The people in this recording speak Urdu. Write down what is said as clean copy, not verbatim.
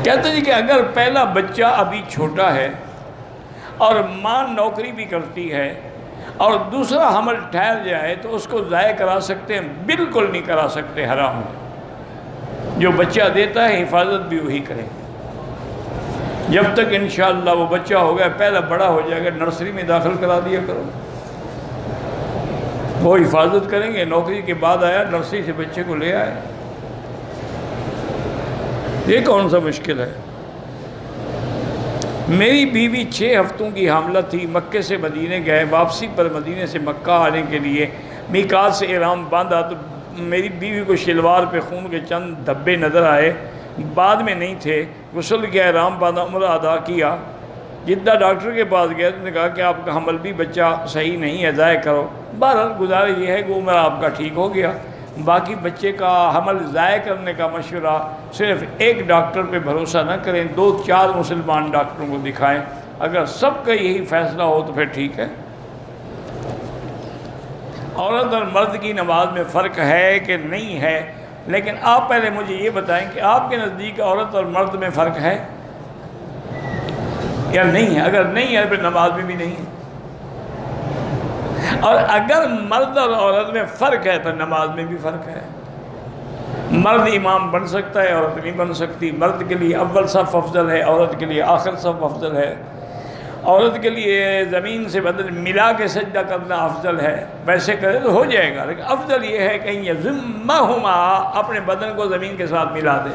کہتے ہیں کہ اگر پہلا بچہ ابھی چھوٹا ہے اور ماں نوکری بھی کرتی ہے اور دوسرا حمل ٹھہر جائے تو اس کو ضائع کرا سکتے ہیں؟ بالکل نہیں کرا سکتے، حرام ہے۔ جو بچہ دیتا ہے حفاظت بھی وہی کرے، جب تک انشاءاللہ وہ بچہ ہو گیا، پہلا بڑا ہو جائے گا، نرسری میں داخل کرا دیا کرو، وہ حفاظت کریں گے۔ نوکری کے بعد آیا، نرسری سے بچے کو لے آئے، یہ کون سا مشکل ہے؟ میری بیوی 6 ہفتوں کی حاملہ تھی، مکے سے مدینے گئے، واپسی پر مدینے سے مکہ آنے کے لیے میقات سے احرام باندھا تو میری بیوی کو شلوار پہ خون کے چند دھبے نظر آئے، بعد میں نہیں تھے۔ غسل کیا، احرام باندھا، عمرہ ادا کیا، جدہ ڈاکٹر کے پاس گیا، تو نے کہا کہ آپ کا حمل بھی بچہ صحیح نہیں ہے، ضائع کرو۔ بہرحال گزارش یہ ہے کہ عمرہ آپ کا ٹھیک ہو گیا۔ باقی بچے کا حمل ضائع کرنے کا مشورہ صرف ایک ڈاکٹر پہ بھروسہ نہ کریں، 2-4 مسلمان ڈاکٹروں کو دکھائیں، اگر سب کا یہی فیصلہ ہو تو پھر ٹھیک ہے۔ عورت اور مرد کی نماز میں فرق ہے کہ نہیں ہے؟ لیکن آپ پہلے مجھے یہ بتائیں کہ آپ کے نزدیک عورت اور مرد میں فرق ہے یا نہیں ہے؟ اگر نہیں ہے پھر نماز میں بھی نہیں ہے، اور اگر مرد اور عورت میں فرق ہے تو نماز میں بھی فرق ہے۔ مرد امام بن سکتا ہے، عورت نہیں بن سکتی۔ مرد کے لیے اول صف افضل ہے، عورت کے لیے آخر صف افضل ہے۔ عورت کے لیے زمین سے بدن ملا کے سجدہ کرنا افضل ہے، ویسے کرے تو ہو جائے گا، لیکن افضل یہ ہے کہ یضمہما، اپنے بدن کو زمین کے ساتھ ملا دے۔